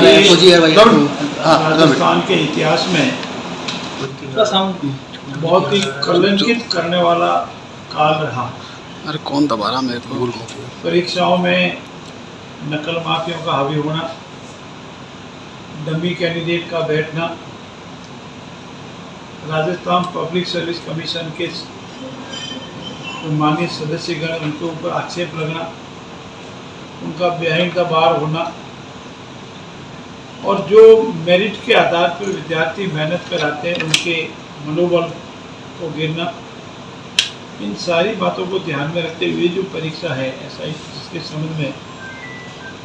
रहे हैं फौजी राजस्थान के इतिहास में बहुत ही कलंकित करने वाला काल रहा। अरे कौन दबा रहा मेरे को? परीक्षाओं में नकल माफियों का हावी होना, डमी कैंडिडेट का बैठना, राजस्थान पब्लिक सर्विस कमीशन के माननीय सदस्यगण उनके ऊपर आक्षेप लगना, उनका बिहाइंड द बार होना और जो मेरिट के आधार पर विद्यार्थी मेहनत कराते हैं उनके मनोबल को गिरना, इन सारी बातों को ध्यान में रखते हुए जो परीक्षा है ऐसा इसके संबंध में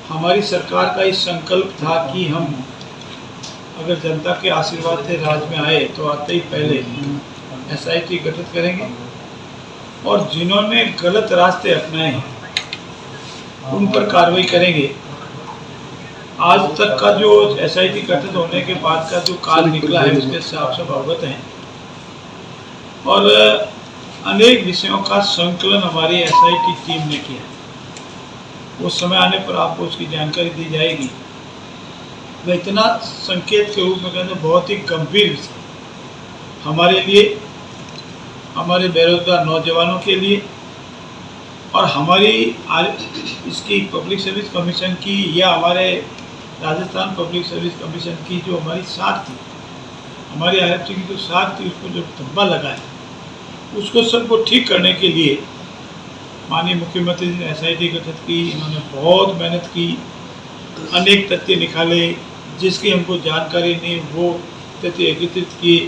हमारी सरकार का इस संकल्प था कि हम अगर जनता के आशीर्वाद से राज में आए तो आते ही पहले SIT गठित करेंगे और जिन्होंने गलत रास्ते अपनाए हैं उन पर कार्रवाई करेंगे। आज तक का जो SIT गठित होने के बाद का जो काल निकला है उसके से आप सब अवगत हैं और अनेक विषयों का संकलन हमारी SIT टीम ने किया। उस समय आने पर आपको उसकी जानकारी दी जाएगी। मैं इतना संकेत के रूप में कहता हूँ बहुत ही गंभीर विषय हमारे लिए, हमारे बेरोजगार नौजवानों के लिए और हमारी इसकी पब्लिक सर्विस कमीशन की या हमारे राजस्थान पब्लिक सर्विस कमीशन की जो हमारी साख थी, हमारी आरक्षण की जो साख थी उसको जो धब्बा लगा है उसको सबको ठीक करने के लिए माननीय मुख्यमंत्री जी ने SIT गठित की। इन्होंने बहुत मेहनत की, अनेक तथ्य निकाले, जिसकी हमको जानकारी नहीं वो तथ्य एकत्रित किए,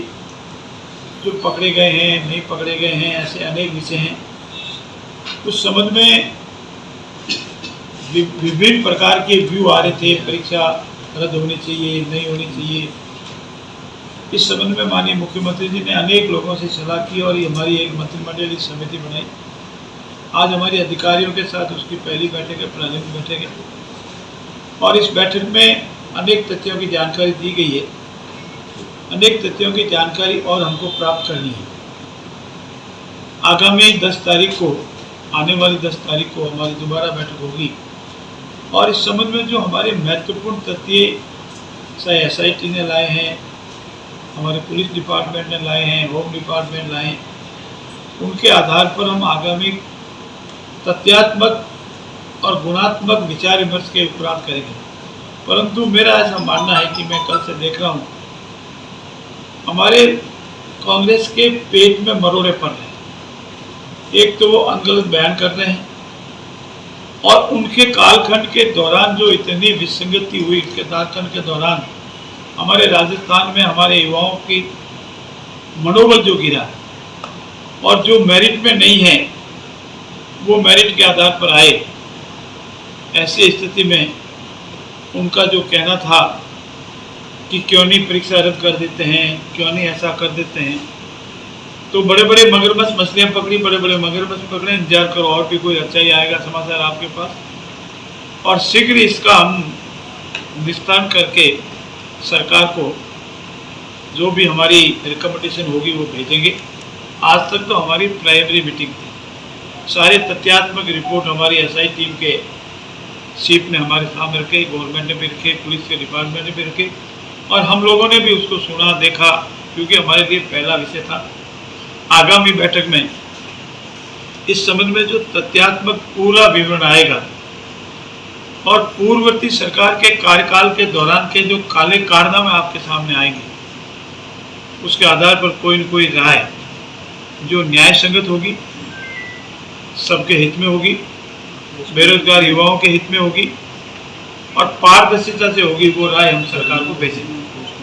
जो पकड़े गए हैं नहीं पकड़े गए हैं, ऐसे अनेक विषय हैं। उस संबंध में विभिन्न प्रकार के व्यू आ रहे थे, परीक्षा रद्द होनी चाहिए, नहीं होनी चाहिए। इस संबंध में माननीय मुख्यमंत्री जी ने अनेक लोगों से सलाह की और ये हमारी एक मंत्रिमंडलीय समिति बनाई। आज हमारे अधिकारियों के साथ उसकी पहली बैठक है, प्रारंभिक बैठक है और इस बैठक में अनेक तथ्यों की जानकारी दी गई है। अनेक तथ्यों की जानकारी और हमको प्राप्त करनी है। आगामी 10 तारीख को, आने वाली 10 तारीख को हमारी दोबारा बैठक होगी और इस संबंध में जो हमारे महत्वपूर्ण तथ्य चाहे SIT ने लाए हैं, हमारे पुलिस डिपार्टमेंट ने लाए हैं, होम डिपार्टमेंट लाए हैं, उनके आधार पर हम आगामी तथ्यात्मक और गुणात्मक विचार विमर्श के उपरांत करेंगे। परंतु मेरा ऐसा मानना है कि मैं कल से देख रहा हूँ हमारे कांग्रेस के पेट में मरोड़े पड़ रहे हैं। एक तो वो अनगलत बयान कर रहे हैं और उनके कालखंड के दौरान जो इतनी विसंगति हुई, इसके कालखंड के दौरान हमारे राजस्थान में हमारे युवाओं की मनोबल जो गिरा और जो मेरिट में नहीं है वो मेरिट के आधार पर आए, ऐसी स्थिति में उनका जो कहना था कि क्यों नहीं परीक्षा रद्द कर देते हैं, क्यों नहीं ऐसा कर देते हैं, तो बड़े बड़े मगरमच्छ मछलियाँ पकड़ी, बड़े बड़े मगरमच्छ पकड़े, इंतजार करो और भी कोई अच्छा ही आएगा समाचार आपके पास और शीघ्र इसका हम निस्तारण करके सरकार को जो भी हमारी रिकमेंडेशन होगी वो भेजेंगे। आज तक तो हमारी प्राइमरी मीटिंग थी, सारे तथ्यात्मक रिपोर्ट हमारी SI टीम के चीफ ने हमारे सामने रखे, गवर्नमेंट ने भी रखे, पुलिस के डिपार्टमेंट ने भी रखे और हम लोगों ने भी उसको सुना, देखा, क्योंकि हमारे लिए पहला विषय था। आगामी बैठक में इस संबंध में जो तथ्यात्मक पूरा विवरण आएगा और पूर्ववर्ती सरकार के कार्यकाल के दौरान के जो काले कारनामे आपके सामने आएंगे, उसके आधार पर कोई न कोई राय जो न्याय संगत होगी, सबके हित में होगी, बेरोजगार युवाओं के हित में होगी और पारदर्शिता से होगी, वो राय हम सरकार को भेजेंगे।